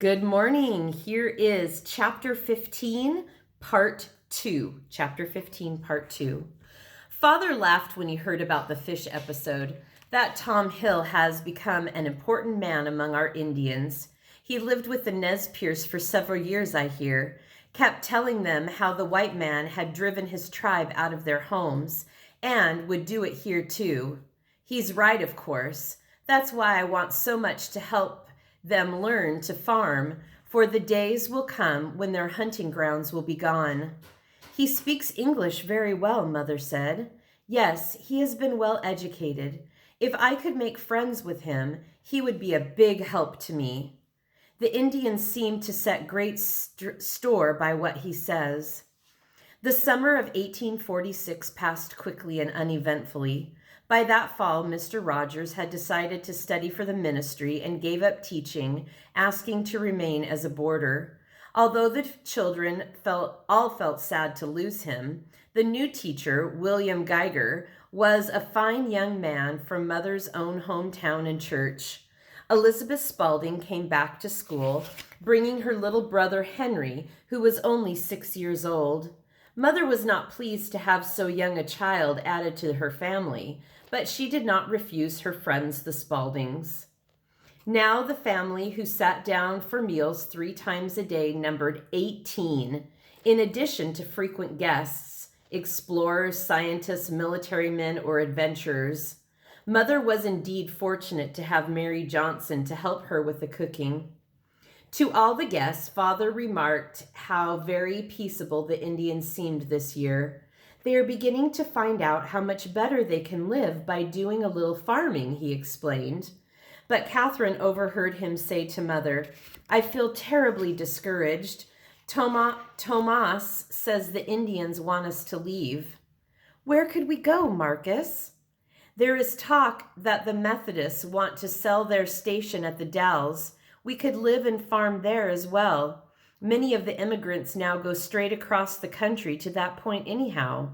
Good morning. Here is Chapter 15, Part 2. Chapter 15, Part 2. Father laughed when he heard about the fish episode. That Tom Hill has become an important man among our Indians. He lived with the Nez Perce for several years, I hear. Kept telling them how the white man had driven his tribe out of their homes and would do it here too. He's right, of course. That's why I want so much to help them learn to farm, for the days will come when their hunting grounds will be gone. He speaks English very well, Mother said. Yes, he has been well educated. If I could make friends with him, he would be a big help to me. The Indians seem to set great store by what he says. The summer of 1846 passed quickly and uneventfully. By that fall, Mr. Rogers had decided to study for the ministry and gave up teaching, asking to remain as a boarder. Although the children all felt sad to lose him, the new teacher, William Geiger, was a fine young man from Mother's own hometown and church. Elizabeth Spaulding came back to school, bringing her little brother Henry, who was only 6 years old. Mother was not pleased to have so young a child added to her family, but she did not refuse her friends, the Spauldings. Now the family who sat down for meals 3 times a day numbered 18, in addition to frequent guests, explorers, scientists, military men, or adventurers. Mother was indeed fortunate to have Mary Johnson to help her with the cooking. To all the guests, Father remarked how very peaceable the Indians seemed this year. They are beginning to find out how much better they can live by doing a little farming, he explained. But Catherine overheard him say to Mother, I feel terribly discouraged. Tomas says the Indians want us to leave. Where could we go, Marcus? There is talk that the Methodists want to sell their station at the Dalles. We could live and farm there as well. Many of the immigrants now go straight across the country to that point anyhow.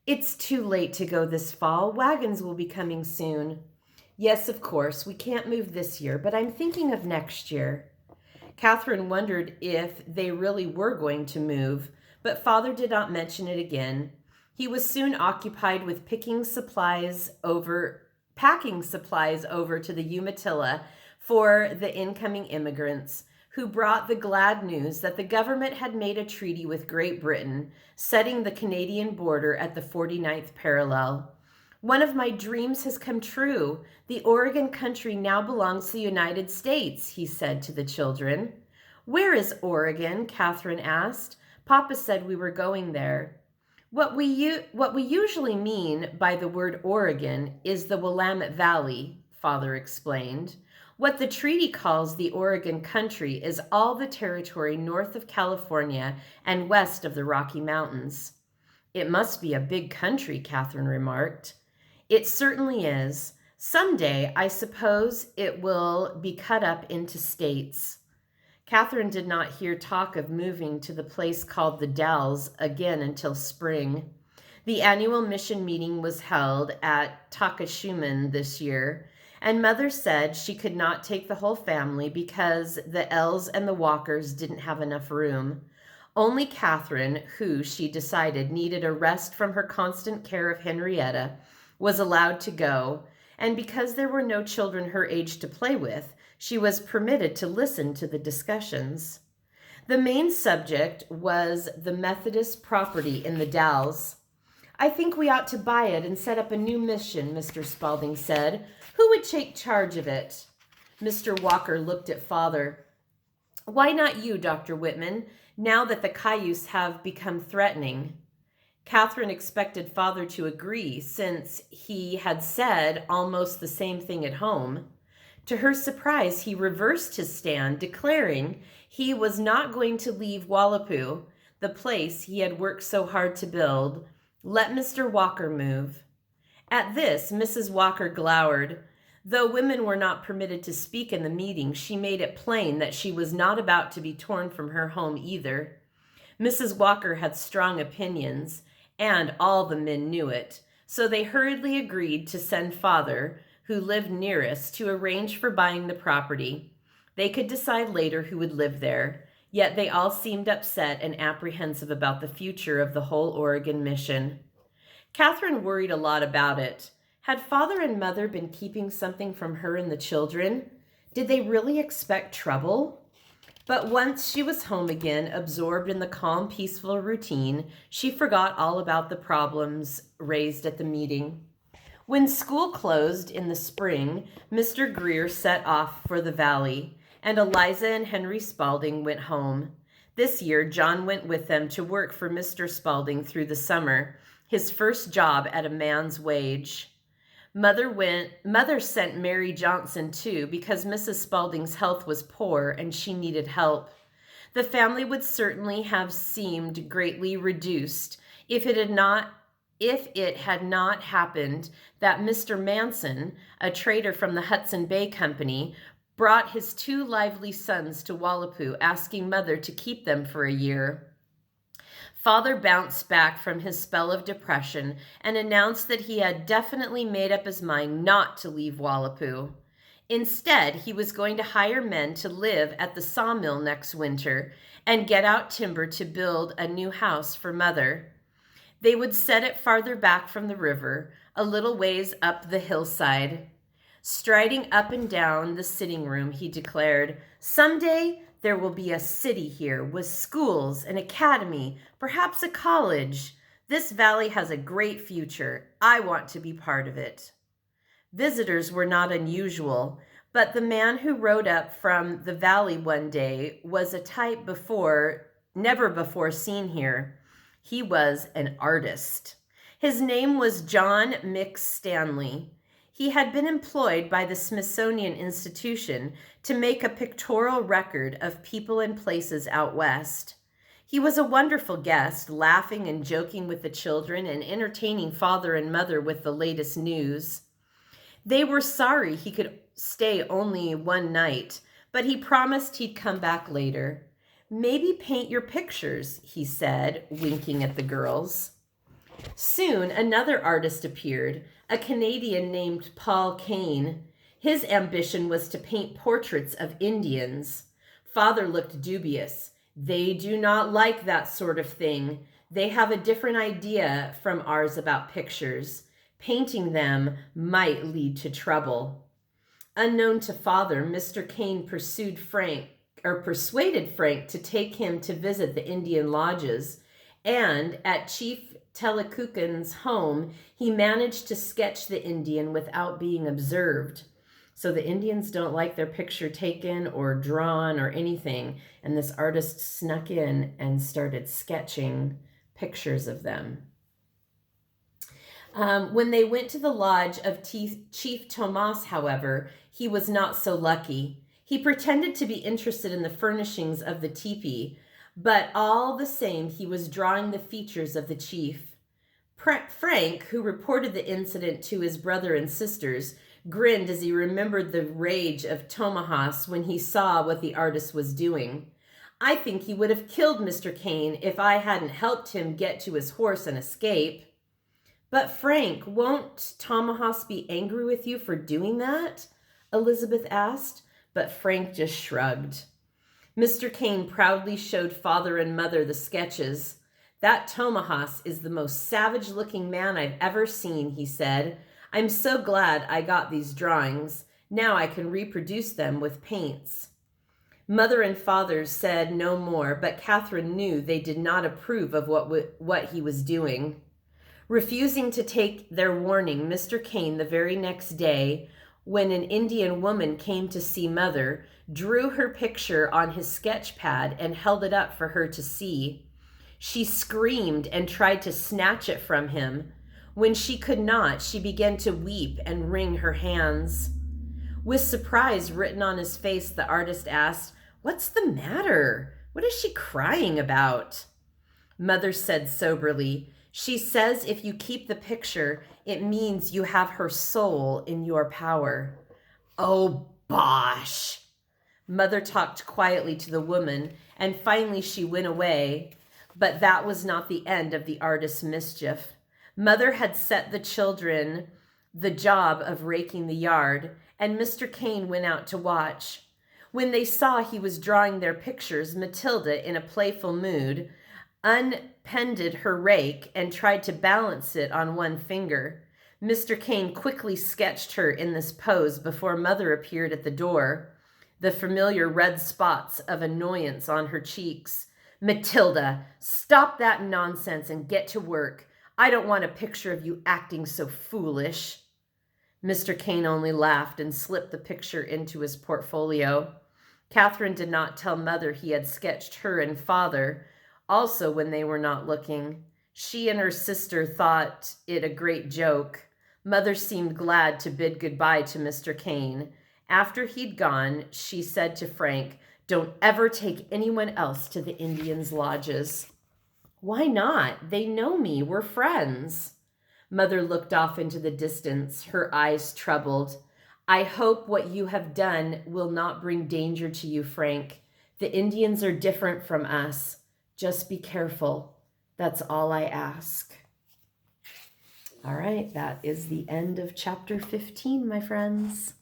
It's too late to go this fall. Wagons will be coming soon. Yes, of course, we can't move this year, but I'm thinking of next year. Catherine wondered if they really were going to move, but Father did not mention it again. He was soon occupied with packing supplies over to the Umatilla for the incoming immigrants, who brought the glad news that the government had made a treaty with Great Britain, setting the Canadian border at the 49th parallel. One of my dreams has come true. The Oregon country now belongs to the United States, he said to the children. Where is Oregon? Catherine asked. Papa said we were going there. What we usually mean by the word Oregon is the Willamette Valley, Father explained. What the treaty calls the Oregon country is all the territory north of California and west of the Rocky Mountains. It must be a big country, Catherine remarked. It certainly is. Someday, I suppose it will be cut up into states. Catherine did not hear talk of moving to the place called the Dalles again until spring. The annual mission meeting was held at Takashuman this year, and Mother said she could not take the whole family because the Els and the Walkers didn't have enough room. Only Catherine, who she decided needed a rest from her constant care of Henrietta, was allowed to go, and because there were no children her age to play with, she was permitted to listen to the discussions. The main subject was the Methodist property in the Dalles. I think we ought to buy it and set up a new mission, Mr. Spaulding said. Who would take charge of it? Mr. Walker looked at Father. Why not you, Dr. Whitman, now that the Cayuse have become threatening? Catherine expected Father to agree, since he had said almost the same thing at home. To her surprise, he reversed his stand, declaring he was not going to leave Wallapoo, the place he had worked so hard to build. Let Mr. Walker move. At this, Mrs. Walker glowered. Though women were not permitted to speak in the meeting, she made it plain that she was not about to be torn from her home either. Mrs. Walker had strong opinions, and all the men knew it, so they hurriedly agreed to send Father, who lived nearest, to arrange for buying the property. They could decide later who would live there, yet they all seemed upset and apprehensive about the future of the whole Oregon mission. Catherine worried a lot about it. Had father and mother been keeping something from her and the children? Did they really expect trouble? But once she was home again, absorbed in the calm, peaceful routine, she forgot all about the problems raised at the meeting. When school closed in the spring, Mr. Greer set off for the valley, and Eliza and Henry Spalding went home. This year, John went with them to work for Mr. Spalding through the summer, his first job at a man's wage. Mother sent Mary Johnson too because Mrs. Spalding's health was poor and she needed help. The family would certainly have seemed greatly reduced if it had not happened that Mr. Manson, a trader from the Hudson Bay Company, brought his 2 lively sons to Wallapoo, asking Mother to keep them for a year. Father bounced back from his spell of depression and announced that he had definitely made up his mind not to leave Wallapoo. Instead, he was going to hire men to live at the sawmill next winter and get out timber to build a new house for Mother. They would set it farther back from the river, a little ways up the hillside. Striding up and down the sitting room, he declared, "Someday there will be a city here with schools, an academy, perhaps a college. This valley has a great future. I want to be part of it." Visitors were not unusual, but the man who rode up from the valley one day was a type never before seen here. He was an artist. His name was John Mix Stanley. He had been employed by the Smithsonian Institution to make a pictorial record of people and places out west. He was a wonderful guest, laughing and joking with the children and entertaining father and mother with the latest news. They were sorry he could stay only one night, but he promised he'd come back later. "Maybe paint your pictures," he said, winking at the girls. Soon another artist appeared, a Canadian named Paul Kane. His ambition was to paint portraits of Indians. Father looked dubious. "They do not like that sort of thing. They have a different idea from ours about pictures. Painting them might lead to trouble." Unknown to Father, Mr. Kane persuaded Frank to take him to visit the Indian lodges, and at Chief Telekukin's home, he managed to sketch the Indian without being observed. So the Indians don't like their picture taken or drawn or anything, and this artist snuck in and started sketching pictures of them. When they went to the lodge of Chief Tomas, however, he was not so lucky. He pretended to be interested in the furnishings of the teepee, but all the same, he was drawing the features of the chief. Frank, who reported the incident to his brother and sisters, grinned as he remembered the rage of Tomas when he saw what the artist was doing. "I think he would have killed Mr. Kane if I hadn't helped him get to his horse and escape." "But Frank, won't Tomas be angry with you for doing that?" Elizabeth asked, but Frank just shrugged. Mr. Kane proudly showed father and mother the sketches. "That Tomas is the most savage-looking man I've ever seen," he said. "I'm so glad I got these drawings. Now I can reproduce them with paints." Mother and father said no more, but Catherine knew they did not approve of what he was doing. Refusing to take their warning, Mr. Kane, the very next day, when an Indian woman came to see Mother, drew her picture on his sketch pad and held it up for her to see. She screamed and tried to snatch it from him. When she could not, she began to weep and wring her hands. With surprise written on his face, the artist asked, "What's the matter? What is she crying about?" Mother said soberly, "She says if you keep the picture, it means you have her soul in your power." "Oh, bosh!" Mother talked quietly to the woman, and finally she went away. But that was not the end of the artist's mischief. Mother had set the children the job of raking the yard, and Mr. Kane went out to watch. When they saw he was drawing their pictures, Matilda, in a playful mood, unpended her rake and tried to balance it on one finger. Mr. Kane quickly sketched her in this pose before Mother appeared at the door, the familiar red spots of annoyance on her cheeks. Matilda, stop that nonsense and get to work. I don't want a picture of you acting so foolish. Mr. Kane only laughed and slipped the picture into his portfolio. Catherine did not tell Mother he had sketched her and Father, also when they were not looking. She and her sister thought it a great joke. Mother seemed glad to bid goodbye to Mr. Kane. After he'd gone, she said to Frank, "Don't ever take anyone else to the Indians' lodges." "Why not? They know me. We're friends." Mother looked off into the distance, her eyes troubled. "I hope what you have done will not bring danger to you, Frank. The Indians are different from us. Just be careful. That's all I ask." All right, that is the end of chapter 15, my friends.